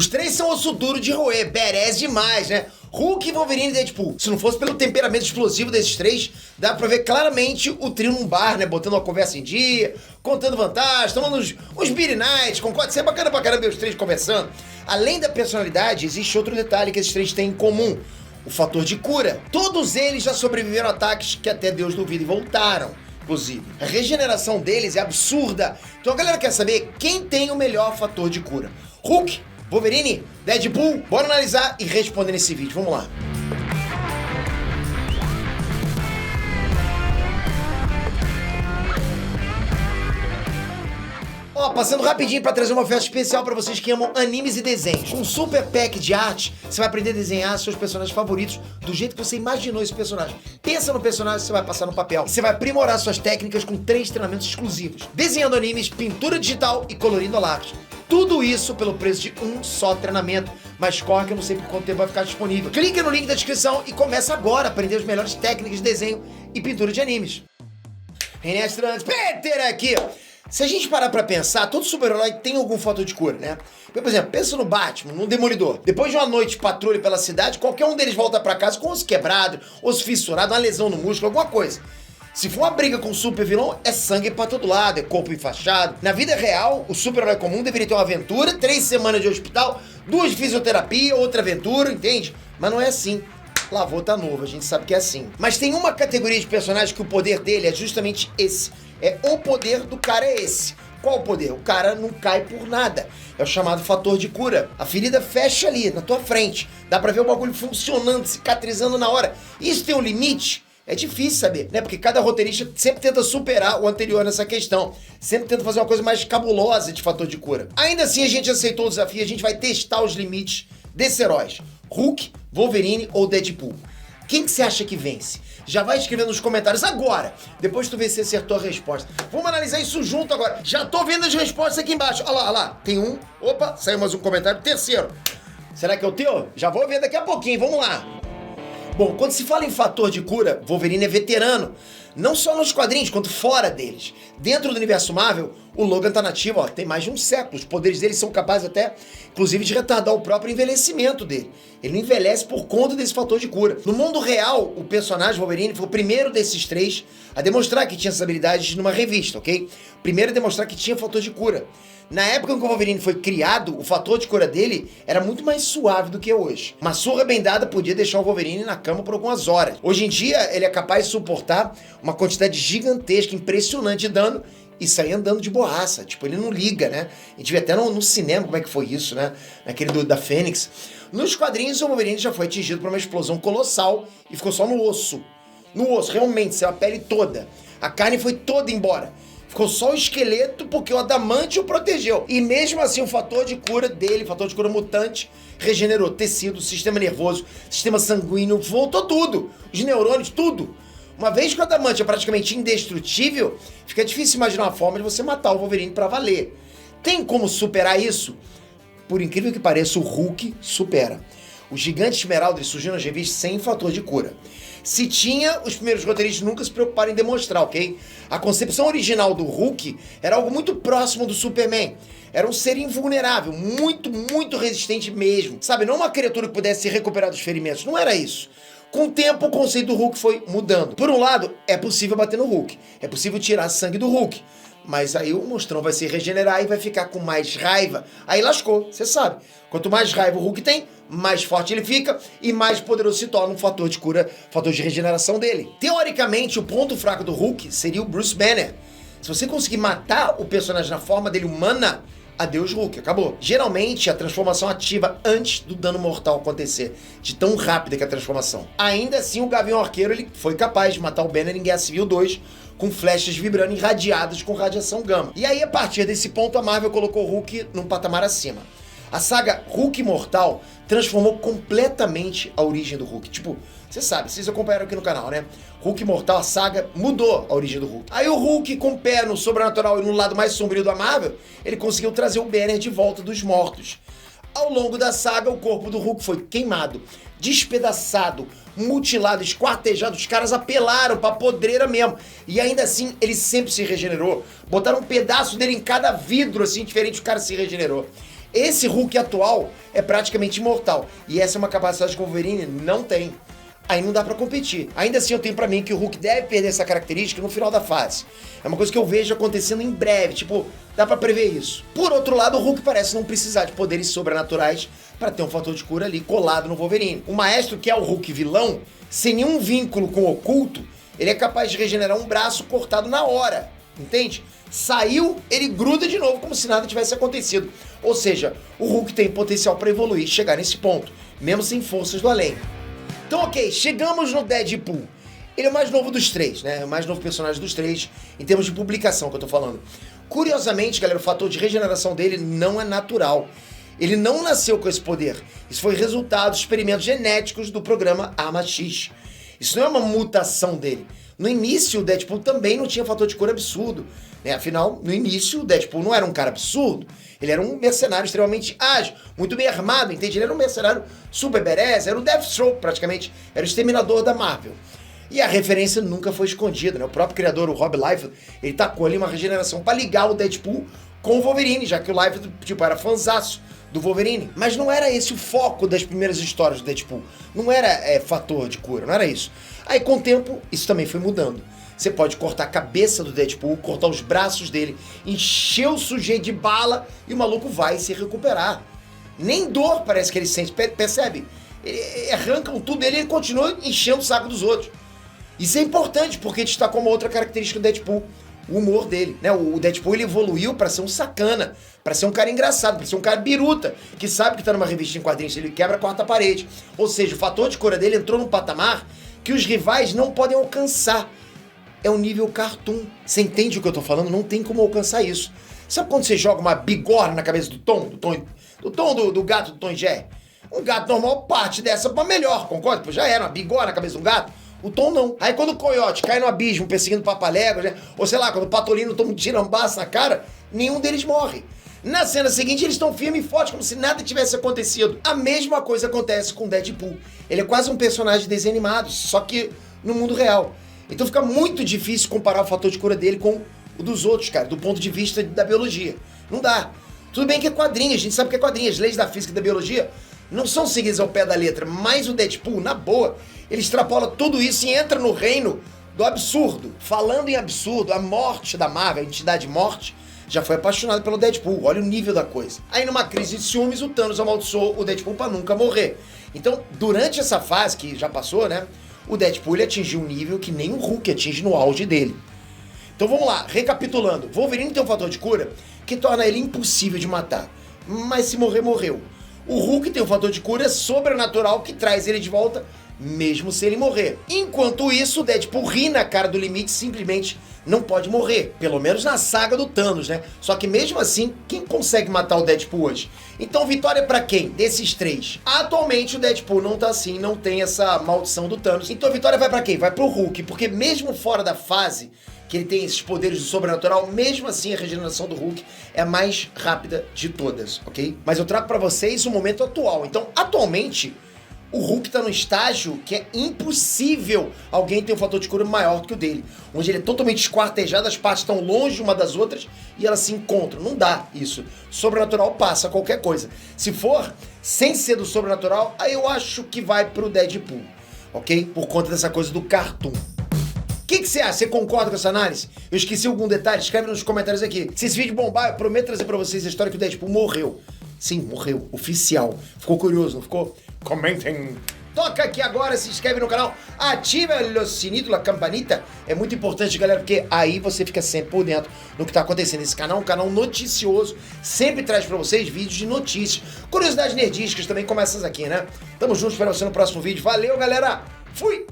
Os três são osso duro de roer, badass demais, né? Hulk, Wolverine e Deadpool. Se não fosse pelo temperamento explosivo desses três, dá pra ver claramente o trio num bar, né? Botando uma conversa em dia, contando vantagens, tomando uns beer nights, concorda? Isso é bacana pra caramba ver os três conversando. Além da personalidade, existe outro detalhe que esses três têm em comum. O fator de cura. Todos eles já sobreviveram a ataques que até Deus duvida e voltaram, inclusive. A regeneração deles é absurda. Então a galera quer saber quem tem o melhor fator de cura. Hulk, Wolverine, Deadpool? Bora analisar e responder nesse vídeo. Vamos lá. Ó, passando rapidinho pra trazer uma oferta especial pra vocês que amam animes e desenhos. Um super pack de arte, você vai aprender a desenhar seus personagens favoritos do jeito que você imaginou esse personagem. Pensa no personagem, você vai passar no papel. Você vai aprimorar suas técnicas com 3 treinamentos exclusivos. Desenhando animes, pintura digital e colorindo lápis. Tudo isso pelo preço de um só treinamento. Mas corre que eu não sei por quanto tempo vai ficar disponível. Clique no link da descrição e começa agora a aprender as melhores técnicas de desenho e pintura de animes. René Strands, Peter aqui. Se a gente parar pra pensar, todo super-herói tem algum fator de cura, né? Por exemplo, pensa no Batman, no Demolidor. Depois de uma noite de patrulha pela cidade, qualquer um deles volta pra casa com osso quebrado, osso fissurado, uma lesão no músculo, alguma coisa. Se for uma briga com um super vilão, é sangue pra todo lado, é corpo enfaixado. Na vida real, o super-herói comum deveria ter uma aventura, 3 semanas de hospital, 2 de fisioterapia, outra aventura, entende? Mas não é assim. Lavou tá novo, a gente sabe que é assim. Mas tem uma categoria de personagem que o poder dele é justamente esse. É o poder do cara é esse. Qual o poder? O cara não cai por nada. É o chamado fator de cura. A ferida fecha ali, na tua frente. Dá pra ver o bagulho funcionando, cicatrizando na hora. Isso tem um limite? É difícil saber, né? Porque cada roteirista sempre tenta superar o anterior nessa questão. Sempre tenta fazer uma coisa mais cabulosa de fator de cura. Ainda assim, a gente aceitou o desafio, a gente vai testar os limites desses heróis. Hulk, Wolverine ou Deadpool. Quem que você acha que vence? Já vai escrevendo nos comentários agora, depois tu vê se acertou a resposta. Vamos analisar isso junto agora. Já tô vendo as respostas aqui embaixo. Olha lá. Tem um. Opa, saiu mais um comentário. Terceiro. Será que é o teu? Já vou ver daqui a pouquinho. Vamos lá. Bom, quando se fala em fator de cura, Wolverine é veterano. Não só nos quadrinhos, quanto fora deles. Dentro do universo Marvel, o Logan tá nativo, ó, tem mais de um século. Os poderes dele são capazes até, inclusive, de retardar o próprio envelhecimento dele. Ele não envelhece por conta desse fator de cura. No mundo real, o personagem Wolverine foi o primeiro desses três a demonstrar que tinha essas habilidades numa revista, ok? Primeiro a demonstrar que tinha fator de cura. Na época em que o Wolverine foi criado, o fator de cura dele era muito mais suave do que hoje. Uma surra bem dada podia deixar o Wolverine na cama por algumas horas. Hoje em dia, ele é capaz de suportar uma quantidade gigantesca, impressionante de dano e sair andando de boaça. Tipo, ele não liga, né? A gente vê até no cinema como é que foi isso, né? Naquele da Fênix. Nos quadrinhos, o Wolverine já foi atingido por uma explosão colossal e ficou só no osso. No osso, realmente, saiu a pele toda. A carne foi toda embora. Ficou só o esqueleto porque o adamante o protegeu. E mesmo assim o fator de cura dele, fator de cura mutante, regenerou tecido, sistema nervoso, sistema sanguíneo, voltou tudo. Os neurônios, tudo. Uma vez que o adamante é praticamente indestrutível, fica difícil imaginar uma forma de você matar o Wolverine pra valer. Tem como superar isso? Por incrível que pareça, o Hulk supera. O gigante esmeralda surgiu nas revistas sem fator de cura. Se tinha, os primeiros roteiristas nunca se preocuparam em demonstrar, ok? A concepção original do Hulk era algo muito próximo do Superman. Era um ser invulnerável, muito resistente mesmo. Sabe, não uma criatura que pudesse se recuperar dos ferimentos, não era isso. Com o tempo, o conceito do Hulk foi mudando. Por um lado, é possível bater no Hulk. É possível tirar sangue do Hulk. Mas aí o monstrão vai se regenerar e vai ficar com mais raiva. Aí lascou, você sabe. Quanto mais raiva o Hulk tem, mais forte ele fica e mais poderoso se torna um fator de cura, fator de regeneração dele. Teoricamente, o ponto fraco do Hulk seria o Bruce Banner. Se você conseguir matar o personagem na forma dele humana, adeus Hulk, acabou. Geralmente, a transformação ativa antes do dano mortal acontecer, de tão rápida que é a transformação. Ainda assim, o Gavião Arqueiro ele foi capaz de matar o Banner em Guerra Civil 2, com flechas vibrando irradiadas com radiação gama. E aí, a partir desse ponto, a Marvel colocou o Hulk num patamar acima. A saga Hulk Imortal transformou completamente a origem do Hulk. Tipo, você sabe, vocês acompanharam aqui no canal, né? Hulk Imortal, a saga mudou a origem do Hulk. Aí o Hulk, com o pé no sobrenatural e no lado mais sombrio da Marvel, ele conseguiu trazer o Banner de volta dos mortos. Ao longo da saga, o corpo do Hulk foi queimado, despedaçado, mutilado, esquartejado. Os caras apelaram pra podreira mesmo. E ainda assim, ele sempre se regenerou. Botaram um pedaço dele em cada vidro, assim, diferente, o cara se regenerou. Esse Hulk atual é praticamente imortal. E essa é uma capacidade que o Wolverine não tem. Aí não dá pra competir. Ainda assim eu tenho pra mim que o Hulk deve perder essa característica no final da fase. É uma coisa que eu vejo acontecendo em breve, tipo, dá pra prever isso. Por outro lado, o Hulk parece não precisar de poderes sobrenaturais pra ter um fator de cura ali colado no Wolverine. O Maestro, que é o Hulk vilão, sem nenhum vínculo com o oculto, ele é capaz de regenerar um braço cortado na hora, entende? Saiu, ele gruda de novo como se nada tivesse acontecido. Ou seja, o Hulk tem potencial pra evoluir e chegar nesse ponto, mesmo sem forças do além. Então, ok, chegamos no Deadpool. Ele é o mais novo dos três, né? É o mais novo personagem dos três, em termos de publicação que eu tô falando. Curiosamente, galera, o fator de regeneração dele não é natural. Ele não nasceu com esse poder. Isso foi resultado de experimentos genéticos do programa Arma X. Isso não é uma mutação dele. No início, o Deadpool também não tinha fator de cura absurdo, né? Afinal, no início, o Deadpool não era um cara absurdo. Ele era um mercenário extremamente ágil, muito bem armado, entende? Ele era um mercenário super badass, era o Deathstroke praticamente, era o exterminador da Marvel. E a referência nunca foi escondida, né? O próprio criador, o Rob Liefeld, ele tacou ali uma regeneração pra ligar o Deadpool com o Wolverine, já que o Liefeld, tipo, era fanzaço do Wolverine. Mas não era esse o foco das primeiras histórias do Deadpool. Não era fator de cura, não era isso. Aí com o tempo, isso também foi mudando. Você pode cortar a cabeça do Deadpool, cortar os braços dele, encher o sujeito de bala e o maluco vai se recuperar. Nem dor parece que ele sente, percebe? Arrancam tudo dele e ele continua enchendo o saco dos outros. Isso é importante porque destacou uma outra característica do Deadpool, o humor dele, né? O Deadpool ele evoluiu pra ser um sacana, pra ser um cara engraçado, pra ser um cara biruta, que sabe que tá numa revista em quadrinhos, ele quebra a quarta parede. Ou seja, o fator de cura dele entrou num patamar que os rivais não podem alcançar. É um nível cartoon. Você entende o que eu tô falando? Não tem como alcançar isso. Sabe quando você joga uma bigorna na cabeça do gato do Tom e Jerry? Um gato normal parte dessa pra melhor, concorda? Pô, já era uma bigorna na cabeça de um gato. O Tom não. Aí quando o coiote cai no abismo perseguindo Papaléguas, né? Ou sei lá, quando o Patolino toma um tirambaço na cara, nenhum deles morre. Na cena seguinte, eles estão firmes e fortes, como se nada tivesse acontecido. A mesma coisa acontece com Deadpool. Ele é quase um personagem de desenho animado, só que no mundo real. Então fica muito difícil comparar o fator de cura dele com o dos outros, cara, do ponto de vista da biologia. Não dá. Tudo bem que é quadrinho, a gente sabe que é quadrinho. As leis da física e da biologia não são seguidas ao pé da letra, mas o Deadpool, na boa, ele extrapola tudo isso e entra no reino do absurdo. Falando em absurdo, a morte da Marvel, a entidade morte, já foi apaixonada pelo Deadpool. Olha o nível da coisa. Aí numa crise de ciúmes, o Thanos amaldiçoou o Deadpool pra nunca morrer. Então, durante essa fase, que já passou, né, o Deadpool ele atingiu um nível que nem o Hulk atinge no auge dele. Então vamos lá, recapitulando. Wolverine tem um fator de cura que torna ele impossível de matar. Mas se morrer, morreu. O Hulk tem um fator de cura sobrenatural que traz ele de volta, mesmo se ele morrer. Enquanto isso, o Deadpool ri na cara do limite, simplesmente não pode morrer. Pelo menos na saga do Thanos, né? Só que mesmo assim, quem consegue matar o Deadpool hoje? Então, vitória pra quem? Desses três. Atualmente, o Deadpool não tá assim, não tem essa maldição do Thanos. Então, a vitória vai pra quem? Vai pro Hulk, porque mesmo fora da fase que ele tem esses poderes do sobrenatural, mesmo assim a regeneração do Hulk é a mais rápida de todas, ok? Mas eu trago pra vocês o momento atual. Então, atualmente, o Hulk tá num estágio que é impossível alguém ter um fator de cura maior do que o dele. Onde ele é totalmente esquartejado, as partes estão longe uma das outras e elas se encontram. Não dá isso. Sobrenatural passa qualquer coisa. Se for sem ser do sobrenatural, aí eu acho que vai pro Deadpool, ok? Por conta dessa coisa do cartoon. O que você acha? Você concorda com essa análise? Eu esqueci algum detalhe? Escreve nos comentários aqui. Se esse vídeo bombar, eu prometo trazer pra vocês a história que o Deadpool morreu. Sim, morreu. Oficial. Ficou curioso, não ficou? Comentem. Toca aqui agora, se inscreve no canal, ativa o sininho, a campanita. É muito importante, galera, porque aí você fica sempre por dentro do que tá acontecendo. Esse canal é um canal noticioso, sempre traz pra vocês vídeos de notícias, curiosidades nerdísticas também, como essas aqui, né? Tamo juntos, espero você no próximo vídeo. Valeu, galera! Fui!